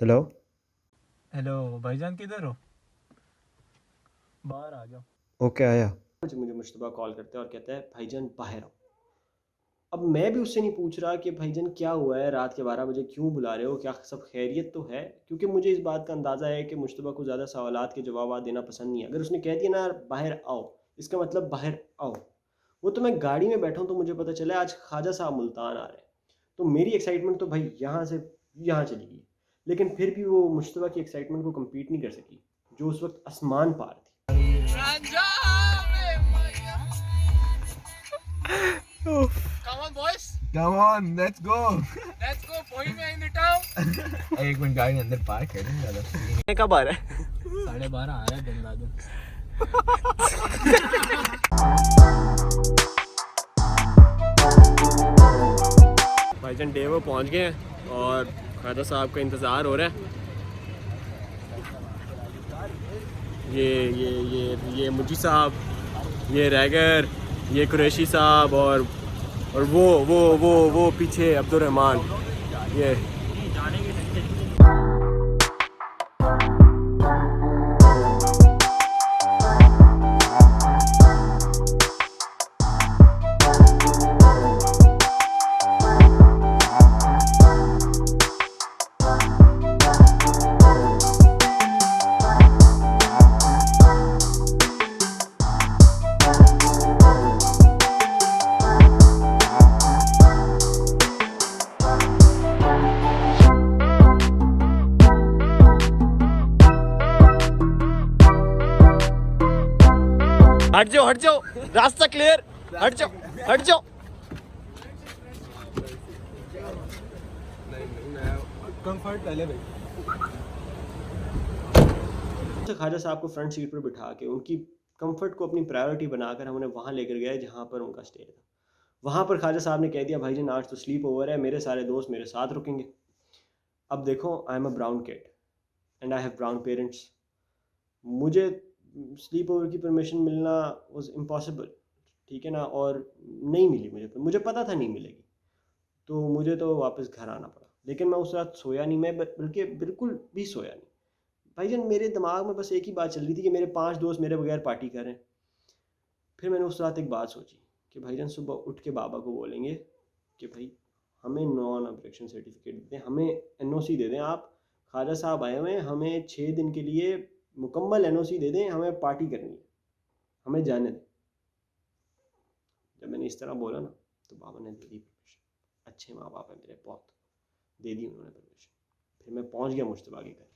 Hello. Hello भाईजान, किधर हो? बाहर आ जाओ। ओके आया। मुझे मुश्तबा कॉल करता है और कहता है भाईजान बाहर आओ। अब मैं भी उससे नहीं पूछ रहा कि भाईजान क्या हुआ है, रात के 12 बजे क्यों बुला रहे हो, क्या सब खैरियत तो है, क्योंकि मुझे इस बात का अंदाज़ा है कि मुश्तबा को ज़्यादा सवालात के जवाब देना पसंद नहीं है। अगर उसने कह दिया ना बाहर आओ, इसका मतलब बाहर आओ। वो तो मैं गाड़ी में बैठा हूँ तो मुझे पता चला आज ख्वाजा साहब मुल्तान आ रहे हैं, तो मेरी एक्साइटमेंट तो भाई यहाँ से यहाँ चली गई। लेकिन फिर भी वो मुश्तबा की एक्साइटमेंट को कम्पीट नहीं कर सकी जो उस वक्त आसमान पार थी। Come on, let's go. Let's go. Bohemia in the town. एक मिनट, गाड़ी अंदर पार्क है ना ज़्यादा। कब आ रहा है? 12:30 आ रहा है दिन बाद। भाईजान डेवो पहुंच गए हैं और ख्वाजा साहब का इंतज़ार हो रहा है। ये मुजी साहब, ये रैगर, ये कुरैशी साहब और वो पीछे अब्दुर्रहमान। ये हट जाओ, रास्ता क्लियर, हट जाओ। कंफर्ट पहले भाई। ख्वाजा साहब को फ्रंट सीट पर बिठा के उनकी कंफर्ट को अपनी प्रायोरिटी बनाकर हमने वहाँ लेकर गए जहाँ पर उनका स्टे था। वहाँ पर ख्वाजा साहब ने कह दिया भाईजान आज तो स्लीप ओवर है, मेरे सारे दोस्त मेरे साथ रुकेंगे। अब देखो, I am a brown kid and I have brown parents. मुझे स्लीप ओवर की परमिशन मिलना वाज इम्पॉसिबल, ठीक है ना, और नहीं मिली मुझे पता था नहीं मिलेगी, तो मुझे तो वापस घर आना पड़ा। लेकिन मैं उस रात सोया नहीं, मैं बल्कि बिल्कुल भी सोया नहीं। भाईजान मेरे दिमाग में बस एक ही बात चल रही थी कि मेरे 5 दोस्त मेरे बगैर पार्टी कर रहे हैं। फिर मैंने उस रात एक बात सोची कि भाईजान सुबह उठ के बाबा को बोलेंगे कि भाई हमें नॉन ऑब्जेक्शन सर्टिफिकेट दे दें, हमें एनओसी दे दें। आप ख्वाजा साहब आए हुए हैं, हमें 6 दिन के लिए मुकम्मल एनओसी दे दें, हमें पार्टी करनी है, हमें जाने दें। जब मैंने इस तरह बोला ना तो बाबा ने दे दी परमिशन। अच्छे माँ बाप है मेरे, बहुत दे दी उन्होंने परमिशन। फिर मैं पहुँच गया मुश्तबा के घर।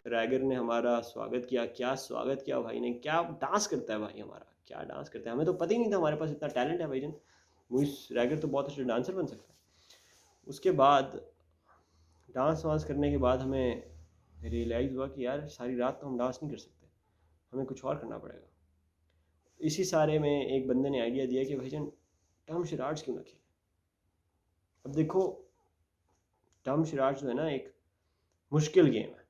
रैगर ने हमारा स्वागत किया, क्या स्वागत किया भाई ने, क्या डांस करता है भाई हमारा, क्या डांस करता है। हमें तो पता ही नहीं था हमारे पास इतना टैलेंट है भाईजान। मुझे रैगर तो बहुत अच्छा डांसर बन सकता है। उसके बाद डांस वांस करने के बाद हमें रियलाइज़ हुआ कि यार सारी रात तो हम डांस नहीं कर सकते, हमें कुछ और करना पड़ेगा। इसी सारे में एक बंदे ने आइडिया दिया कि भाईजान टम शराड्स क्यों ना खेलें। अब देखो, टम शराड्स जो है ना एक मुश्किल गेम है,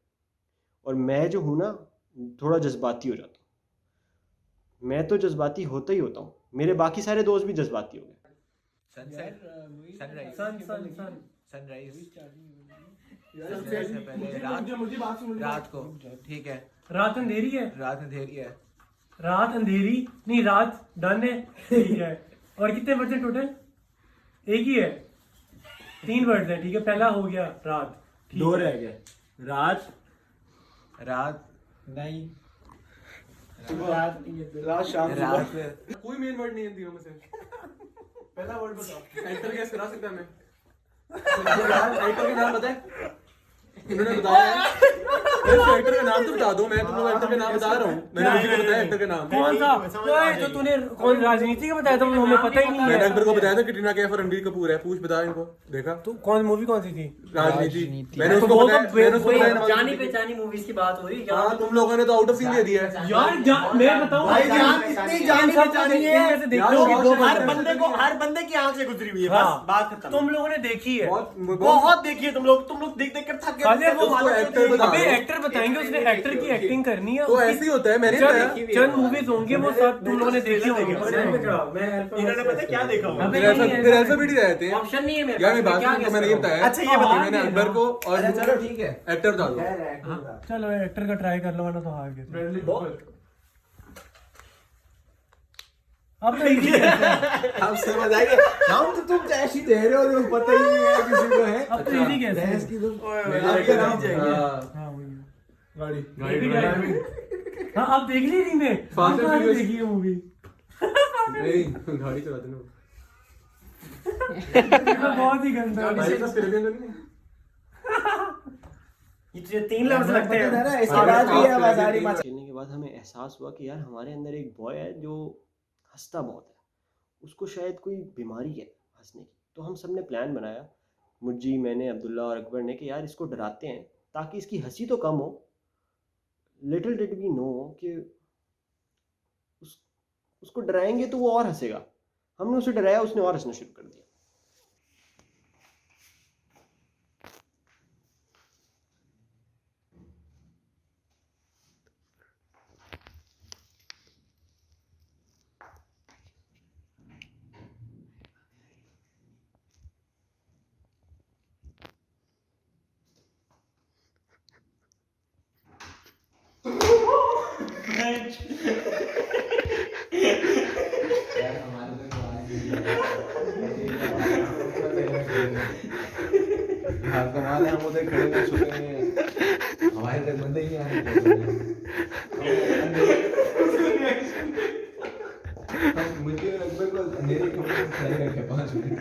और मैं जो हूँ ना थोड़ा जज्बाती हो जाता हूँ। मैं तो जज्बाती होता ही होता हूँ, मेरे बाकी सारे दोस्त भी जज्बाती हो गए। सनसेट, सनराइज, सनराइज से पहले रात को, ठीक है। रात अंधेरी है, रात अंधेरी है। रात अंधेरी नहीं, रात डन है, ठीक है। और कितने वर्ड हैं टोटल? एक ही है, 3 वर्ड हैं, ठीक है। पहला हो गया रात, 2 रह गए, रात, रात नहीं, रात शाम, रात कोई मेन वर्ड नहीं है तीनों में से। पहला वर्ड बताओ। एक्टर गैस करा सकता है मैं? एक्टर का नाम पता है? इन्होंने बताया है एक्टर का नाम तो बता दो, मैं तुम लोग एक्टर का नाम बता रहा हूँ, मैंने किसी को बताया एक्टर का नाम। कौन सा? ओए जो तूने कौन राजनीति का बताया था वो हमें पता ही नहीं मैंने है। एक्टर को बताया था कटरीना कैफ और रणबीर कपूर है, पूछ बता इनको। देखा तो कौन मूवी कौन सी थी? राजनीति, राजनीति। मैंने उसको वो बताया, तो मैंने उसको बताया नवाजुद्दीन जानी सिद्दीकी। पहचानी मूवीज की बात हो रही है। हाँ तुम लोगों ने तो आउट ऑफ सीन दे दिया है यार मैं बताऊं भाई जान जान कितनी कितनी जान जानी पहचानी है। इनमें से देख यार, लो बहुत हर शक्ल बंदे को, हर बंदे की आंख से गुजरी हुई है, हाँ। बस बात खत्म। तुम लोगों ने देखी है। बहुत देखी है तुम लोग देख देख कर थक खाली गए। वो उसको एक्टर बता अबे दो। एक्टर बताएंगे, उसने एक्टर की एक्टिंग करनी है। तो ऐसे ही होता है, मैंने बताया। चंद मूवीज होंगे वो सब तुम लोगों ने देखी होंगी। इन्होंने पता है क्या देखा होगा? अबे फिर नहीं, फिर अल्फाबेट ही रहते हैं ऑप्शन नहीं है मेरे यार। पास, मैं बात क्या सुन, तो guess मैंने ये करूं? बताया। अच्छा ये बताओ। मैंने अकबर को और चलो ठीक है, एक्टर बता दो। चलो एक्टर का ट्राई कर लो वरना तो हार गए। अब तो easy है। अब समझ आइए। हम तो तुम ऐसी दे रहे हो जो पता ही नहीं है किसी को है। अब तो easy कैसे है? भैंस की तुम आपका नाम हाँ वही है। गाड़ी ये भी गाड़ी। हाँ अब देख ली थी मैं। Fast and Furious। देखी है मूवी। नहीं, गाड़ी चलाते ना बहुत ही गंदा है। भाई का स्टेडियम नहीं। ये तुझे 3 लफ्ज लगते हैं ना इसके बाद भी है बाजारी मचा। खेलने के बाद हमें एहसास हुआ कि यार हमारे अंदर एक बॉय है जो हंसता बहुत है, उसको शायद कोई बीमारी है हंसने की। तो हम सब ने प्लान बनाया, मुझी, मैंने, अब्दुल्ला और अकबर ने, कि यार इसको डराते हैं ताकि इसकी हंसी तो कम हो। लिटिल डिड वी नो कि उसको डराएंगे तो वो और हंसेगा। हमने उसे डराया, उसने और हंसना शुरू कर दिया। हाँ कमाल है, हम उधर खड़े हैं छुपे हैं, हमारे तक बंदे ही नहीं आ रहे। मुझे अकबर को अंधेरे के ऊपर खड़े रखे 5 मिनट।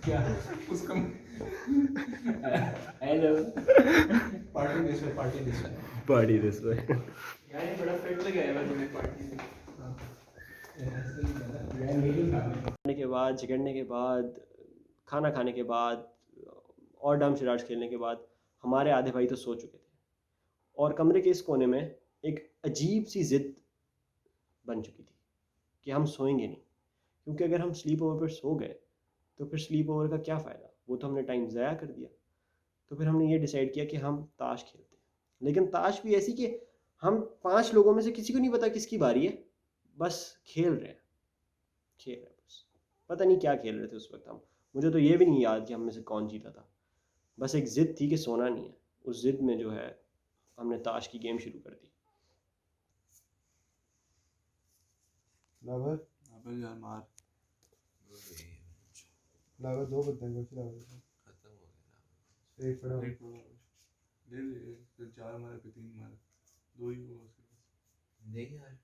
क्या उसका hello party this way, party this way. Party this way. यार ये बड़ा फिट लगा है मैं तुम्हें पार्टी में। खाने के बाद, झगड़ने के बाद, खाना खाने के बाद और डम शराज खेलने के बाद हमारे आधे भाई तो सो चुके थे, और कमरे के इस कोने में एक अजीब सी ज़िद बन चुकी थी कि हम सोएंगे नहीं, क्योंकि अगर हम स्लीप ओवर पर सो गए तो फिर स्लीप ओवर का क्या फ़ायदा, वो तो हमने टाइम ज़ाया कर दिया। तो फिर हमने ये डिसाइड किया कि हम ताश खेलते हैं, लेकिन ताश भी ऐसी कि हम 5 लोगों में से किसी को नहीं पता किसकी बारी है, बस खेल रहे हैं बस। पता नहीं क्या खेल रहे थे उस वक्त हम, मुझे तो ये भी नहीं याद कि हम में से कौन जीता था। बस एक ज़िद थी कि सोना नहीं है, उस ज़िद में जो है हमने ताश की गेम शुरू कर दी। अबे यार मार। लावर 2 बंदे हैं, कुछ लावर खत्म हो गया। एक पड़ा। ले ले, फिर 4 मारे, फिर 3 मारे, 2 ही हुआ उसके पास। देख यार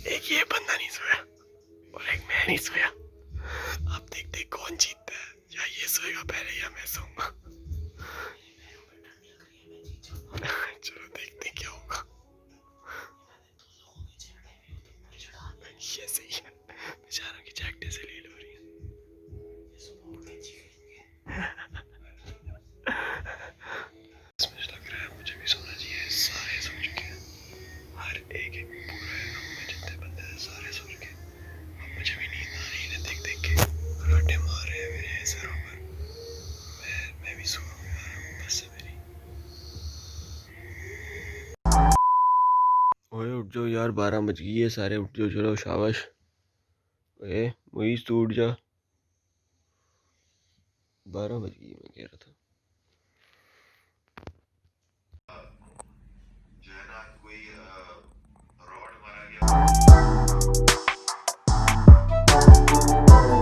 एक ये बंदा नहीं सोया और एक मैं नहीं सोया। अब देखते कौन उठ जाओ यार, 12 बज गई है, सारे उठ जाओ, चलो शाबाश। मुईस तू उठ जा, 12 बज गई मैं कह रहा था।